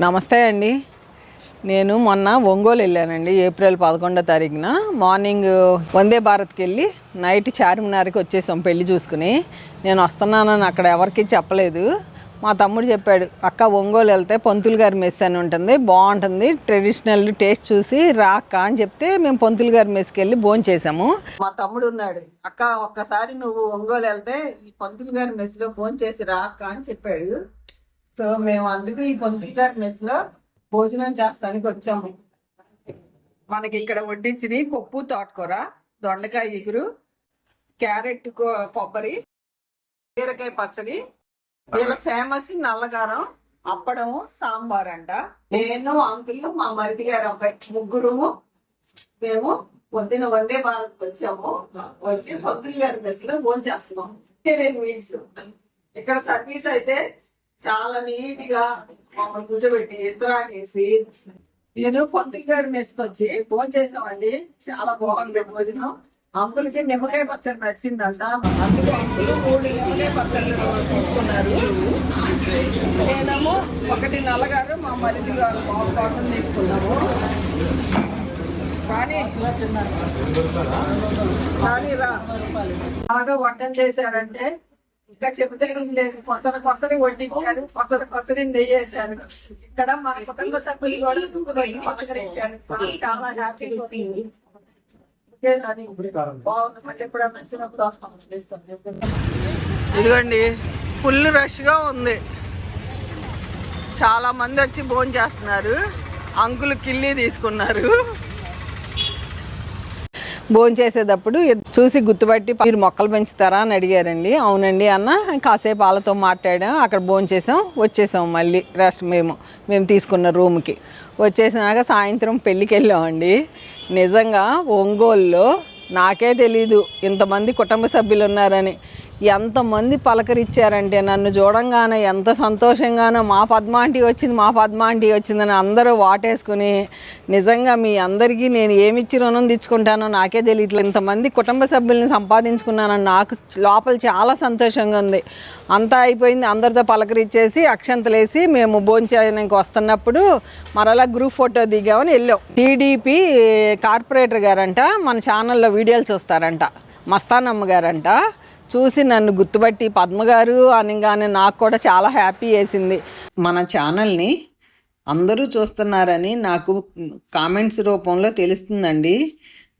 నమస్తే అండి. నేను మొన్న ఒంగోలు వెళ్ళానండి. ఏప్రిల్ 11వ తారీఖున మార్నింగ్ వందే భారత్కి వెళ్ళి నైట్ చార్మినార్కి వచ్చేసాం పెళ్లి చూసుకుని. నేను వస్తున్నానని అక్కడ ఎవరికి చెప్పలేదు. మా తమ్ముడు చెప్పాడు, అక్క ఒంగోలు వెళ్తే పంతులు గారి మెస్ అని ఉంటుంది, బాగుంటుంది, ట్రెడిషనల్ టేస్ట్ చూసి రా అక్క అని చెప్తే మేము పంతులు గారి మెస్కి వెళ్ళి భోజనం చేసాము. మా తమ్ముడు ఉన్నాడు, అక్క ఒక్కసారి నువ్వు ఒంగోలు వెళ్తే ఈ పంతులు గారి మెస్లో ఫోన్ చేసి రా అక్క అని చెప్పాడు. సో మేము అందుకు ఈ పంతులు గారి మెస్లో భోజనం చేస్తానికి వచ్చాము. మనకి ఇక్కడ వడ్డించింది పప్పు, తోటకూర, దొండకాయ ఇగురు, క్యారెట్ కొబ్బరి, బీరకాయ పచ్చడి, వీళ్ళ ఫేమస్ నల్లగారం, అప్పడం, సాంబార్ అంట. నేను, అంకులు, మా మరిది గారు అబ్బాయి ముగ్గురు మేము పొద్దున వందే భారత్ వచ్చాము. వచ్చి పంతులు గారి మెస్ లో భోజనం చేస్తున్నాం. మీల్స్ ఇక్కడ సర్వీస్ అయితే చాలా నీట్ గా మమ్మల్ని కూర్చోబెట్టి ఇస్తరాకేసి నేను పంతులు గారి మెస్కి వచ్చి భోజనం చేసామండి. చాలా బాగుంది భోజనం. అంకులకి నిమ్మకాయ పచ్చడి నచ్చిందంట, అందుకు అంకులు 3 నిమ్మకాయ పచ్చళ్ళు తీసుకున్నారు. నేనేమో 1 నల్లగారు, మా మరిది గారు బాబు కోసం తీసుకున్నాము. కానీ రా బాగా వంటం చేశారంటే ఇంకా చెబితే లేదు. కొసరి వడ్డించారు, కొసరి నెయ్యి వేశారు. ఇక్కడ మా కుటుంబ సభ్యులు కూడా పలకరించారు. చాలా హ్యాపీగా ఇదిగోండి, ఫుల్ రష్గా ఉంది. చాలా మంది వచ్చి భోజనం చేస్తున్నారు. అంకులు కిల్లి తీసుకున్నారు. భోజనం చేసేటప్పుడు చూసి గుర్తుపట్టి మీరు మొక్కలు పెంచుతారా అని అడిగారండి. అవునండి అన్న. కాసేపు వాళ్ళతో మాట్లాడాం, అక్కడ భోజనం చేసాం, వచ్చేసాం మళ్ళీ రెస్ట్ మేము తీసుకున్న రూమ్కి. వచ్చేసినాక సాయంత్రం పెళ్ళికి వెళ్ళామండి. నిజంగా ఒంగోలులో నాకే తెలీదు ఇంతమంది కుటుంబ సభ్యులు ఉన్నారని. ఎంతమంది పలకరిచ్చారంటే నన్ను చూడంగానే ఎంత సంతోషంగానో, మా పద్మ ఆంటీ వచ్చిందని అందరూ వాటేసుకుని, నిజంగా మీ అందరికీ నేను ఏమిచ్చి రుణం తెచ్చుకుంటానో నాకే తెలియట్లేదు. ఇంతమంది కుటుంబ సభ్యుల్ని సంపాదించుకున్నానని నాకు లోపల చాలా సంతోషంగా ఉంది. అంతా అయిపోయింది, అందరితో పలకరిచ్చేసి అక్షంతలేసి మేము భోంచేయడానికి వస్తున్నప్పుడు మరలా గ్రూప్ ఫోటో దిగామని వెళ్ళాం. టీడీపీ కార్పొరేటర్ గారంట, మన ఛానల్లో వీడియోలు చూస్తారంట, మస్తానమ్మ గారంట. చూసి నన్ను గుర్తుపట్టి పద్మగారు అనగానే నాకు కూడా చాలా హ్యాపీ వేసింది. మన ఛానల్ని అందరూ చూస్తున్నారని నాకు కామెంట్స్ రూపంలో తెలుస్తుందండి.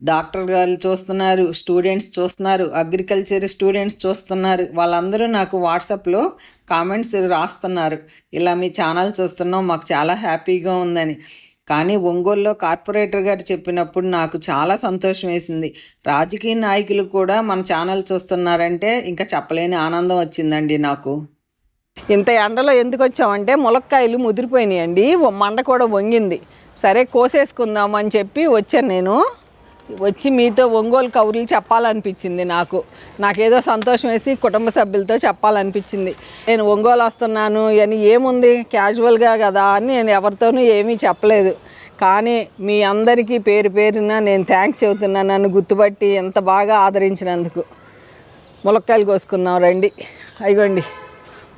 డాక్టర్ గారు చూస్తున్నారు, స్టూడెంట్స్ చూస్తున్నారు, అగ్రికల్చర్ స్టూడెంట్స్ చూస్తున్నారు. వాళ్ళందరూ నాకు వాట్సాప్లో కామెంట్స్ రాస్తున్నారు, ఇలా మీ ఛానల్ చూస్తున్నాం, మాకు చాలా హ్యాపీగా ఉందని. కానీ ఒంగోలులో కార్పొరేటర్ గారు చెప్పినప్పుడు నాకు చాలా సంతోషం వేసింది. రాజకీయ నాయకులు కూడా మన ఛానల్ చూస్తున్నారంటే ఇంకా చెప్పలేని ఆనందం వచ్చిందండి నాకు. ఇంత ఎండలో ఎందుకు వచ్చామంటే ములక్కాయలు ముదిరిపోయినాయండి, మండ కూడా వంగింది. సరే కోసేసుకుందామని చెప్పి వచ్చాను. నేను వచ్చి మీతో ఒంగోలు కౌరులు చెప్పాలనిపించింది. నాకేదో సంతోషం వేసి కుటుంబ సభ్యులతో చెప్పాలనిపించింది. నేను ఒంగోలు వస్తున్నాను అని ఏముంది, క్యాజువల్గా కదా అని నేను ఎవరితోనూ ఏమీ చెప్పలేదు. కానీ మీ అందరికీ పేరు పేరున నేను థ్యాంక్స్ చెబుతున్నాను, నన్ను గుర్తుపట్టి ఎంత బాగా ఆదరించినందుకు. ములక్కాయలు కోసుకుందాం రండి. అయ్యండి,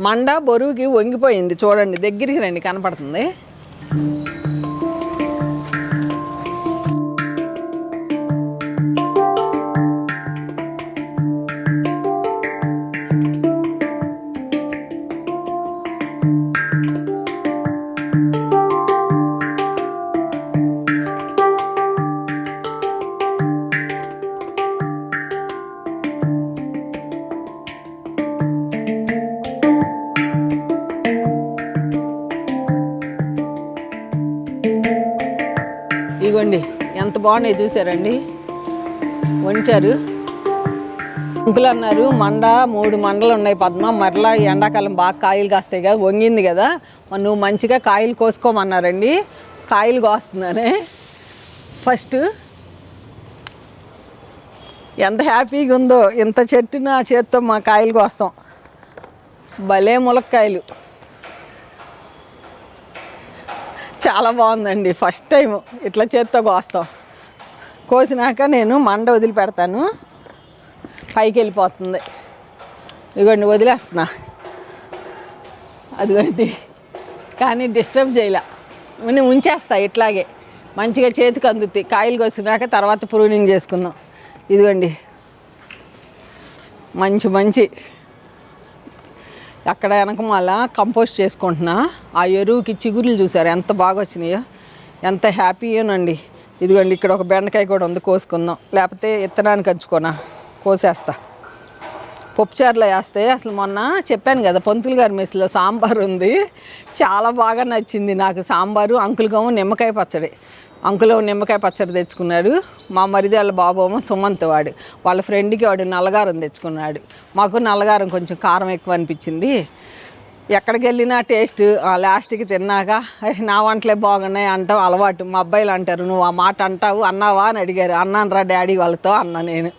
మండ బరువుకి వంగిపోయింది, చూడండి, దగ్గరికి రండి, కనపడుతుంది. ఇవ్వండి, ఎంత బాగున్నాయి చూసారండి, వంచారు. అంకులు అన్నారు 3 మండలు ఉన్నాయి పద్మ, మరలా ఎండాకాలం బాగా కాయలు కాస్తాయి కదా, వంగింది కదా, నువ్వు మంచిగా కాయలు కోసుకోమన్నారండి. కాయలు కోస్తున్నానే. ఫస్ట్ ఎంత హ్యాపీగా ఉందో, ఇంత చెట్టు నా చేత్తో మా కాయలు కోస్తాం. భలే ములక్కాయలు, చాలా బాగుందండి. ఫస్ట్ టైం ఇట్లా చేత్తో కోస్తాం. కోసినాక నేను మండ వదిలిపెడతాను, పైకి వెళ్ళిపోతుంది. ఇదిగోండి వదిలేస్తున్నా, అదిగోండి కానీ డిస్టర్బ్ చేయలే, నేను ఉంచేస్తా ఇట్లాగే మంచిగా చేతికి అందుతాయి. కాయలు కోసినాక తర్వాత ప్రూనింగ్ చేసుకుందాం. ఇదిగోండి మంచి అక్కడ వెనక మళ్ళా కంపోస్ట్ చేసుకుంటున్నా. ఆ ఎరువుకి చిగురులు చూసారు ఎంత బాగా వచ్చినాయో, ఎంత హ్యాపీయోనండి. ఇదిగోండి ఇక్కడ ఒక బెండకాయ కూడా ఉంది, కోసుకుందాం. లేకపోతే ఇత్తనానికి అంచుకోనా కోసేస్తా. పప్పుచారులో వేస్తే అసలు మొన్న చెప్పాను కదా పంతులు గారి మెస్లో సాంబార్ ఉంది, చాలా బాగా నచ్చింది నాకు సాంబారు. అంకుల్గేమో నిమ్మకాయ పచ్చడి, అంకుల్ నిమ్మకాయ పచ్చడి తెచ్చుకున్నాడు. మా మరిది వాళ్ళ బాబేమో సుమంత్ వాళ్ళ ఫ్రెండ్కి వాడు నల్లగారం తెచ్చుకున్నాడు. మాకు నల్లగారం కొంచెం కారం ఎక్కువ అనిపించింది. ఎక్కడికి వెళ్ళినా టేస్ట్ లాస్ట్కి తిన్నాక నా వంటలే బాగున్నాయి అంటావు అలవాటు. మా అబ్బాయిలు అంటారు నువ్వు ఆ మాట అంటావు, అన్నావా అని అడిగారు. అన్నాను రా డాడీ వాళ్ళతో అన్నా నేను.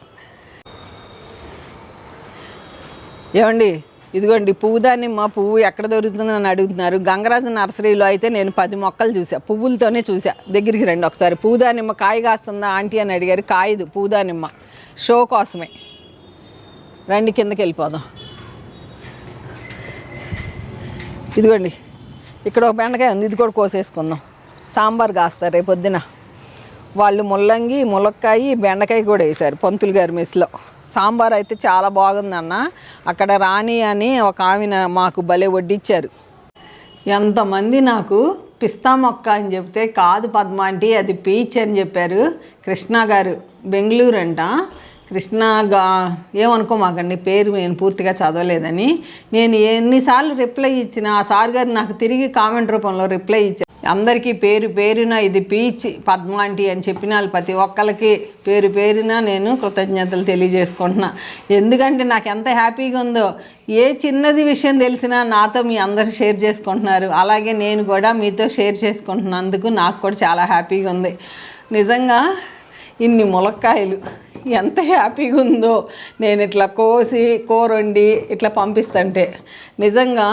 ఏమండి ఇదిగోండి పువ్వుదానిమ్మ పువ్వు ఎక్కడ దొరుకుతుందని అడుగుతున్నారు. గంగరాజు నర్సరీలో అయితే నేను 10 మొక్కలు చూసా, పువ్వులతోనే చూసా. దగ్గరికి రండి ఒకసారి. పువ్వుదానిమ్మ కాయ కాస్తుందా ఆంటీ అని అడిగారు. కాయదు, పువ్వుదానిమ్మ షో కోసమే. రండి కిందకి వెళ్ళిపోదాం. ఇదిగోండి ఇక్కడ ఒక బెండకాయ ఉంది, ఇది కూడా కోసేసుకుందాం. సాంబార్ కాస్తారు రేపొద్దున. వాళ్ళు ముల్లంగి ములక్కాయ బెండకాయ కూడా వేశారు పంతులు గారి మెస్లో. సాంబార్ అయితే చాలా బాగుందన్న. అక్కడ రాణి అని ఒక ఆమె మాకు భలే వడ్డిచ్చారు. ఎంతమంది నాకు పిస్తా మొక్క అని చెప్తే కాదు పద్మ ఆంటీ అది పీచ్ అని చెప్పారు. కృష్ణ గారు బెంగళూరు అంట. కృష్ణగా ఏమనుకోమాకండి పేరు నేను పూర్తిగా చదవలేదని. నేను ఎన్నిసార్లు రిప్లై ఇచ్చినా ఆ సార్ గారు నాకు తిరిగి కామెంట్ రూపంలో రిప్లై ఇచ్చారు. అందరికీ పేరున ఇది పీచ్ పద్మ ఆంటీ అని చెప్పిన వాళ్ళు ప్రతి ఒక్కరికి పేరున నేను కృతజ్ఞతలు తెలియజేసుకుంటున్నా. ఎందుకంటే నాకు ఎంత హ్యాపీగా ఉందో, ఏ చిన్నది విషయం తెలిసినా నాతో మీ అందరూ షేర్ చేసుకుంటున్నారు. అలాగే నేను కూడా మీతో షేర్ చేసుకుంటున్నందుకు నాకు కూడా చాలా హ్యాపీగా ఉంది. నిజంగా ఇన్ని ములక్కాయలు ఎంత హ్యాపీగా ఉందో నేను ఇట్లా కోసి కూర వండి ఇట్లా పంపిస్తుంటే. నిజంగా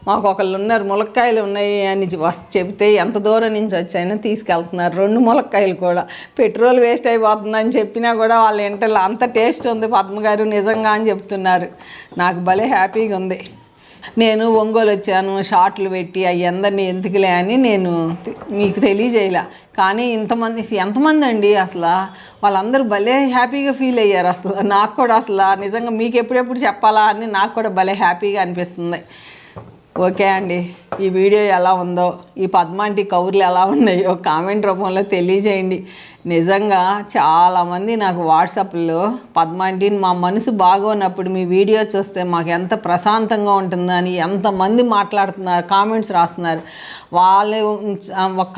మాకు ఒకళ్ళు ఉన్నారు ములక్కాయలు ఉన్నాయి అని చెబితే ఎంత దూరం నుంచి వచ్చాయినా తీసుకెళ్తున్నారు. 2 ములక్కాయలు కూడా. పెట్రోల్ వేస్ట్ అయిపోతుందని చెప్పినా కూడా వాళ్ళ ఇంట్లో అంత టేస్ట్ ఉంది పద్మగారు నిజంగా అని చెప్తున్నారు. నాకు భలే హ్యాపీగా ఉంది. నేను ఒంగోలు వచ్చాను షార్ట్లు పెట్టి అవి అందరినీ ఎందుకులే అని నేను మీకు తెలియజేయలే. కానీ ఎంతమంది అండి అసలు వాళ్ళందరూ భలే హ్యాపీగా ఫీల్ అయ్యారు. అసలు నాకు కూడా అసలు నిజంగా మీకు ఎప్పుడెప్పుడు చెప్పాలా అని నాకు కూడా భలే హ్యాపీగా అనిపిస్తుంది. ఓకే అండి, ఈ వీడియో ఎలా ఉందో, ఈ పద్మాంటి కౌర్లు ఎలా ఉన్నాయో కామెంట్ రూపంలో తెలియజేయండి. నిజంగా చాలామంది నాకు వాట్సాప్లో పద్మాంటిని మా మనసు బాగోనప్పుడు మీ వీడియో చూస్తే మాకు ఎంత ప్రశాంతంగా ఉంటుందని ఎంతమంది మాట్లాడుతున్నారు, కామెంట్స్ రాస్తున్నారు. వాళ్ళు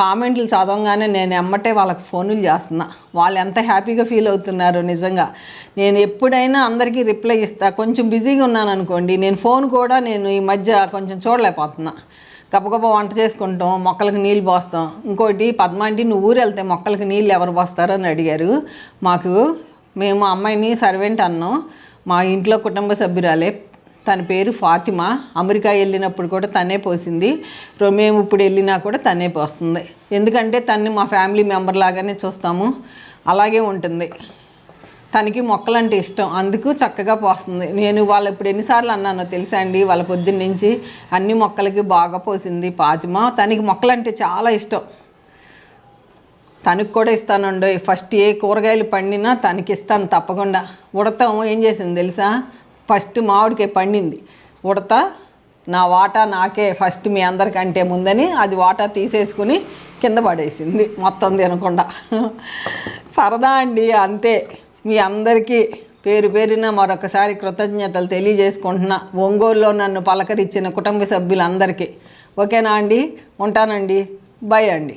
కామెంట్లు చదవగానే నేను ఎమ్మటే వాళ్ళకి ఫోన్లు చేస్తున్నా. వాళ్ళు ఎంత హ్యాపీగా ఫీల్ అవుతున్నారు. నిజంగా నేను ఎప్పుడైనా అందరికీ రిప్లై ఇస్తా. కొంచెం బిజీగా ఉన్నాను అనుకోండి, నేను ఫోన్ కూడా నేను ఈ మధ్య కొంచెం చూడలేకపోతున్నా. గబగబా వంట చేసుకుంటాం, మొక్కలకు నీళ్ళు పోస్తాం. ఇంకోటి పద్మాంటి నువ్వు ఊరు వెళ్తే మొక్కలకి నీళ్ళు ఎవరు పోస్తారు అని అడిగారు. మేము అమ్మాయిని సర్వెంట్ అన్నాం. మా ఇంట్లో కుటుంబ సభ్యురాలే, తన పేరు ఫాతిమా. అమెరికా వెళ్ళినప్పుడు కూడా తనే పోసింది. మేము ఇప్పుడు వెళ్ళినా కూడా తనే పోస్తుంది. ఎందుకంటే తన్ని మా ఫ్యామిలీ మెంబర్ లాగానే చూస్తాము, అలాగే ఉంటుంది. తనకి మొక్కలంటే ఇష్టం, అందుకు చక్కగా పోస్తుంది. నేను వాళ్ళు ఇప్పుడు ఎన్నిసార్లు అన్నానో తెలుసా అండి, వాళ్ళ పొద్దున్న నుంచి అన్ని మొక్కలకి బాగా పోసింది ఫాతిమా. తనకి మొక్కలంటే చాలా ఇష్టం. తనకు కూడా ఇస్తానండి. ఫస్ట్ ఏ కూరగాయలు పండినా తనకి ఇస్తాను తప్పకుండా. ఉడతాం ఏం చేసింది తెలుసా, ఫస్ట్ మామిడికాయ పండింది. ఉడత నా వాటా నాకే ఫస్ట్ మీ అందరికంటే ముందని అది వాటా తీసేసుకుని కింద పడేసింది మొత్తం తినకుండా. సరదా అండి అంతే. మీ అందరికీ పేరున మరొకసారి కృతజ్ఞతలు తెలియజేసుకుంటున్నా. ఒంగోలులో నన్ను పలకరించిన కుటుంబ సభ్యులందరికీ. ఓకేనా అండి, ఉంటానండి, బై అండి.